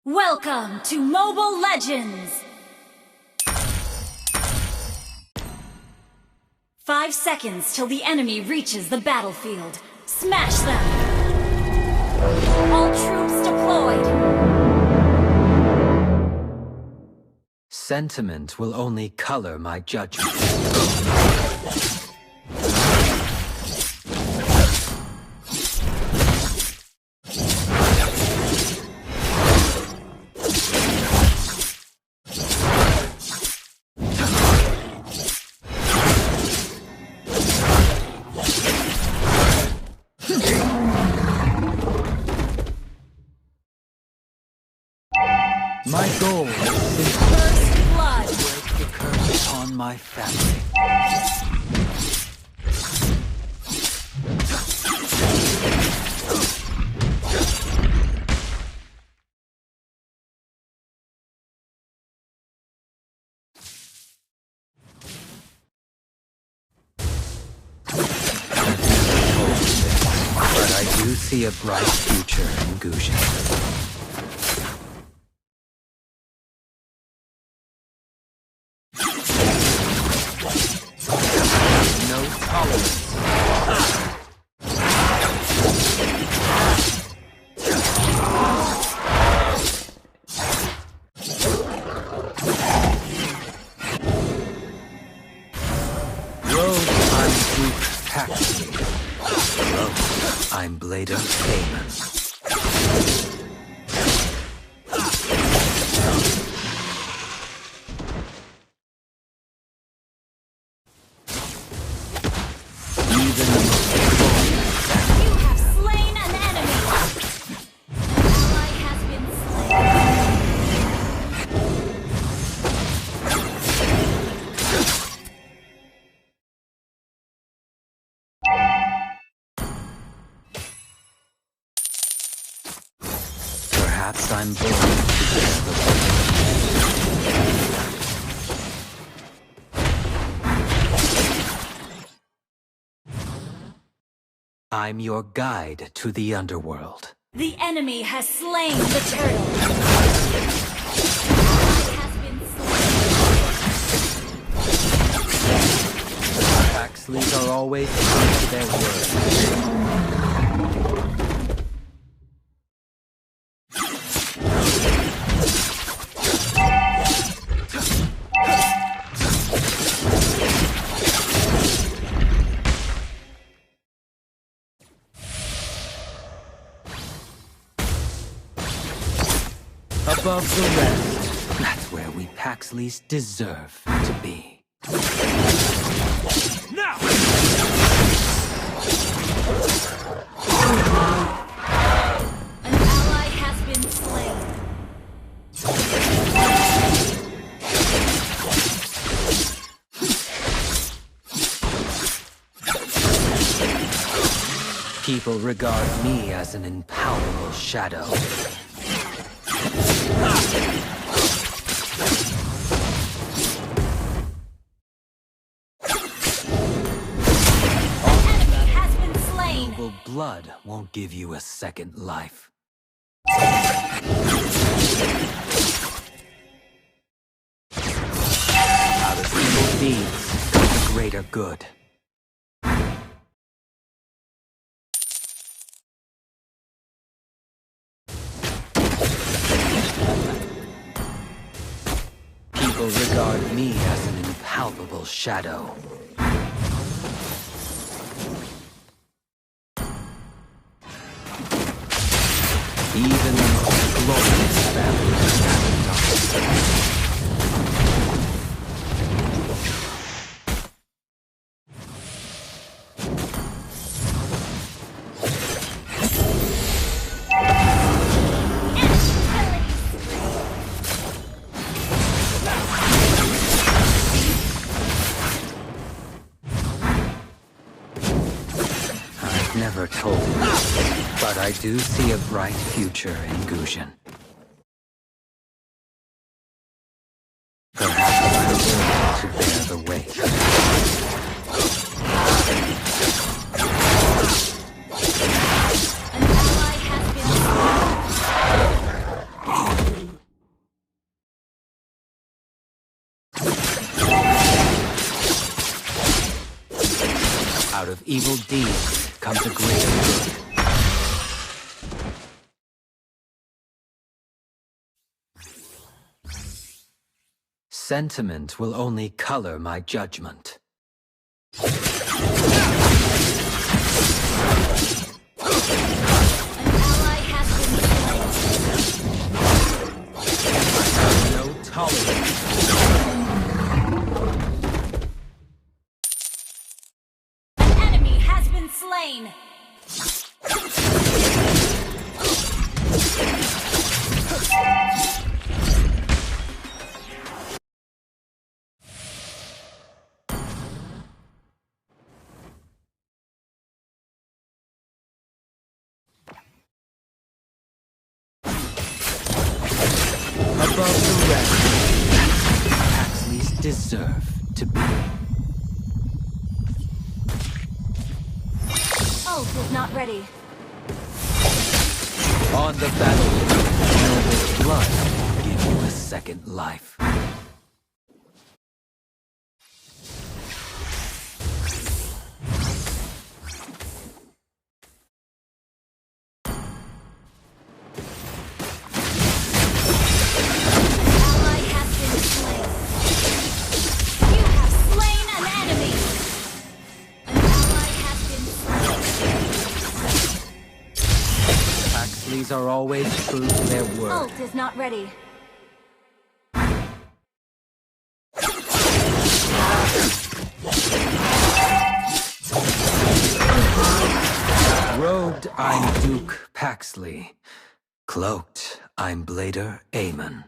Welcome to Mobile Legends! 5 seconds till the enemy reaches the battlefield. Smash them! All troops deployed! Sentiment will only color my judgment. My goal is First blood! to break the curse upon my family. But I do see a bright future in Guzhen. No tolerance. Rogue, I'm Duke Paxley. Rogue, I'm Blader Damon. Even the most You have slain an enemy! An ally has been perhaps I'm born to bear the weight. I'm your guide to the underworld. The enemy has slain the turtle! Has been slain. Paxleys are always true to their word. Above the rest, that's where we Paxleys deserve to be. Now! An ally has been slain. People regard me as an impalpable shadow. Enemy has been slain. Noble blood won't give you a second life. Out of evil deeds comes a greater good. People regard me as an impalpable shadow. Even the most glorious families have dark. I've never told him, but I do see a bright future in Guzhen. Perhaps I'm able to bear the weight. An ally has been slain. of evil deeds comes a greater good. Sentiment will only color my judgment. An ally has been slain. No tolerance. An enemy has been slain. Above the rest, Paxley's deserve to be. Ult is not ready. On the battlefield, noble blood will give you a second life. Ally has been slain. You have slain an enemy. An ally has been slain. Paxleys are always true to their word. Ult is not ready. Robed, I'm Duke Paxley. Cloaked, I'm Blader Aemon.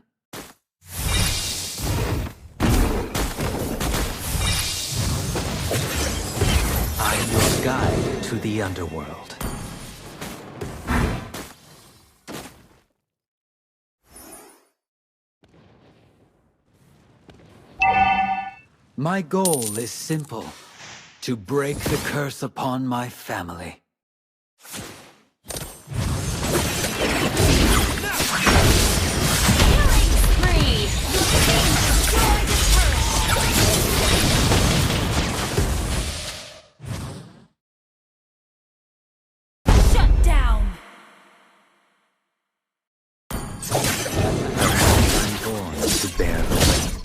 I'm your guide to the underworld. My goal is simple: to break the curse upon my family. Killing spree. Destroy the turret. Shut down. I'm born to bear the weight.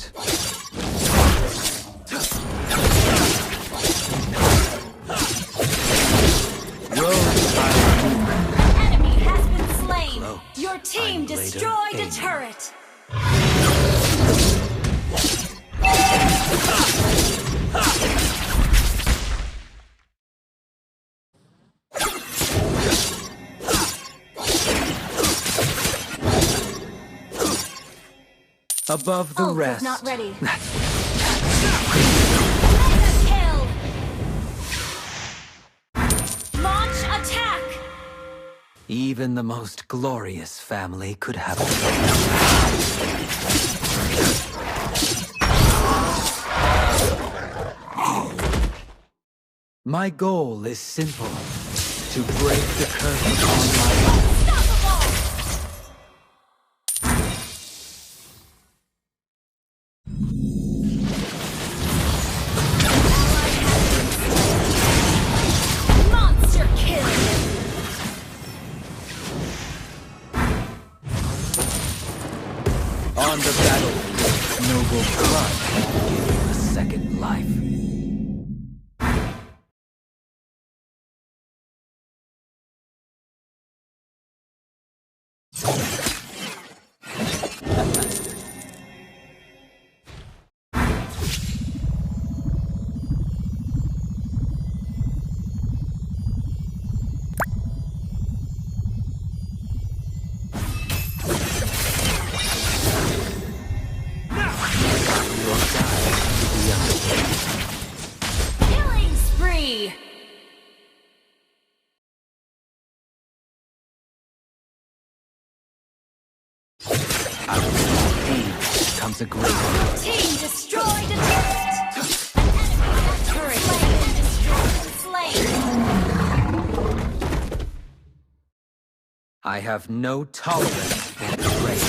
Enemy has been slain. Cloaked, Your team I'm Blader destroyed a Aemon. turret. Above the Ult is rest. not ready. That's Mega kill. Launch attack. even the most glorious family could have a My goal is simple: to break the curse upon my life. Unstoppable. Monster kill. On the battlefield, noble blood will give you a second life. Your guide to the underworld. Killing spree. Out of pain comes a great one. Team destroyed a turret. An enemy turret slain and destroyed. Slain. I have no tolerance for betrayal.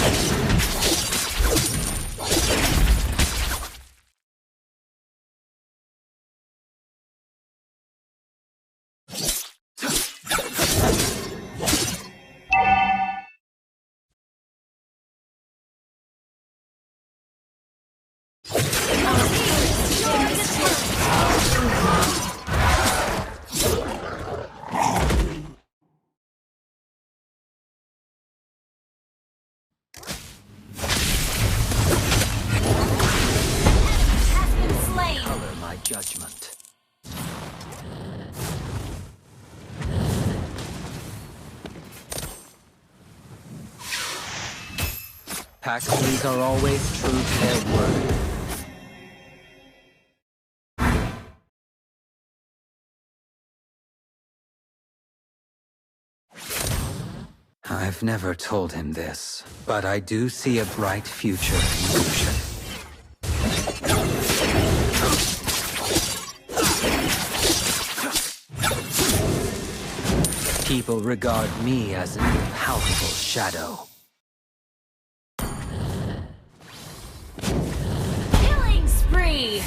Paxleys are always true to their word. I've never told him this, but I do see a bright future in Lucian. People regard me as an impalpable shadow. Killing spree!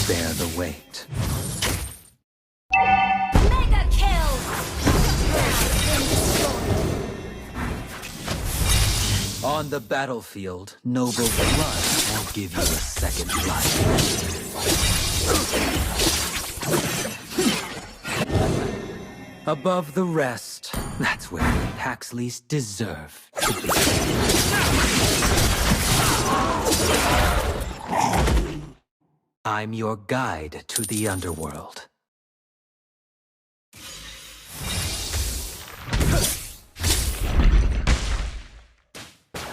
Bear the weight. Mega kill! On the battlefield, noble blood won't give you a second life. Above the rest, that's where the Paxleys deserve to be. I'm your guide to the underworld.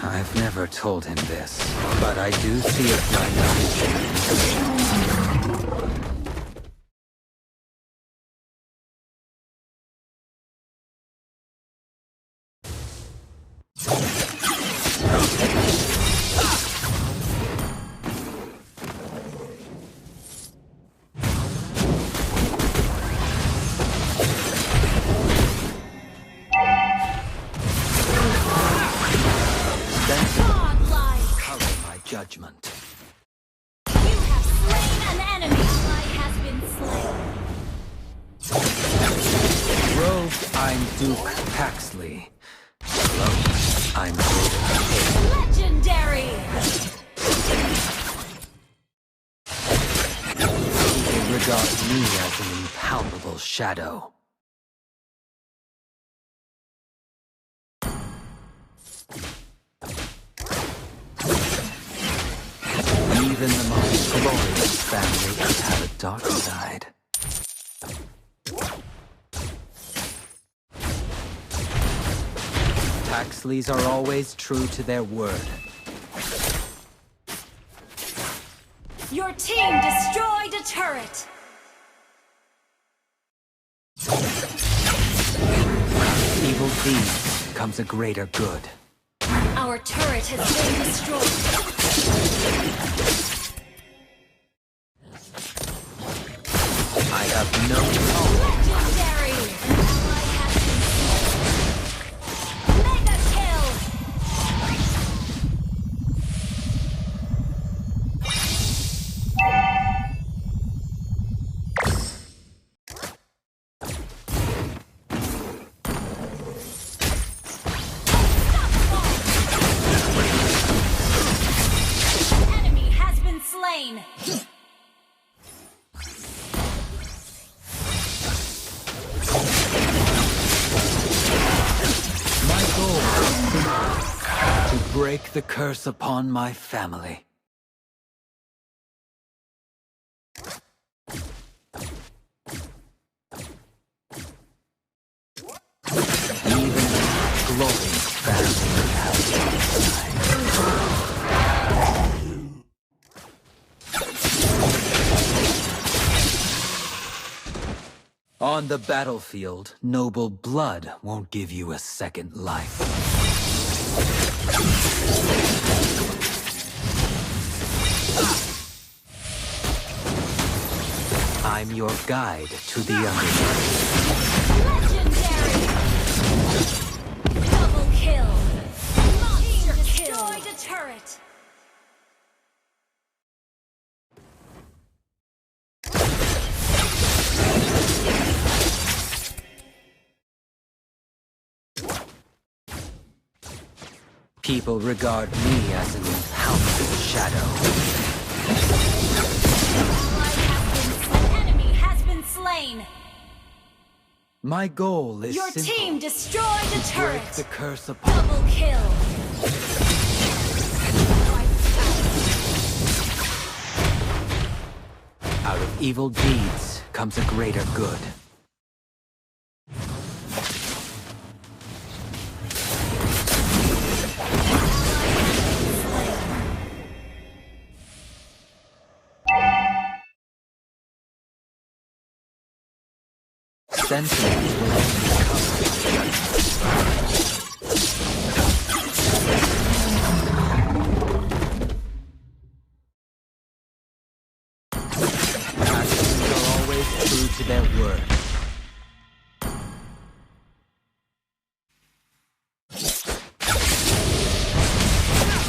I've never told him this, but I do see a bright future. Judgment. You have slain an enemy! Ally has been slain. Rogue, I'm Duke Paxley. Hello, I'm Duke. Legendary! People regard me as an impalpable shadow. Even the most glorious families have a dark side. Paxleys are always true to their word. Your team destroyed a turret! Evil deeds comes a greater good. Our turret has been destroyed. I have no Legendary! Ally has been slain. Mega kill! Enemy has been slain! My goal is simple: to break the curse upon my family. Even glorious family has on the battlefield, noble blood won't give you a second life. I'm your guide to the underworld. Legendary! Double kill! Monster destroyed a turret! People regard me as an impalpable shadow. An enemy has been slain! My goal is Your simple. team destroyed a Break turret! the curse upon Double kill! Out of evil deeds comes a greater good. Sentinels will Assassins are always true to their word.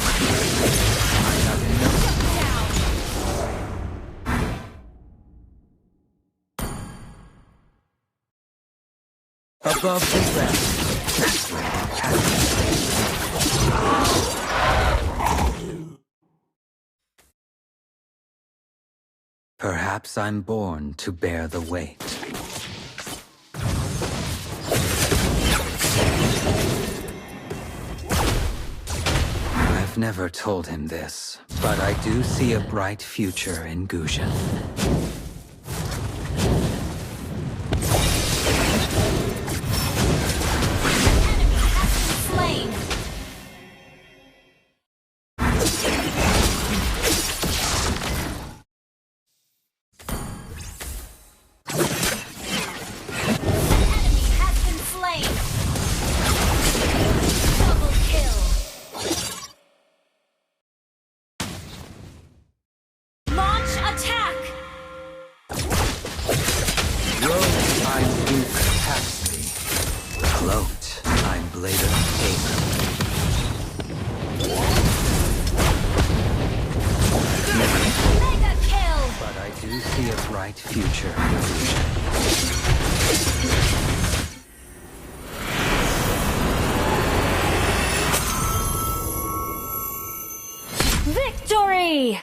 I have enough. Above the rest, that's where we pass. Perhaps I'm born to bear the weight. I've never told him this, but I do see a bright future in Gushan. Slain! I'm Duke Paxley. Cloaked, I'm Blade of Pain. Mega kill! But I do see a bright future. Victory!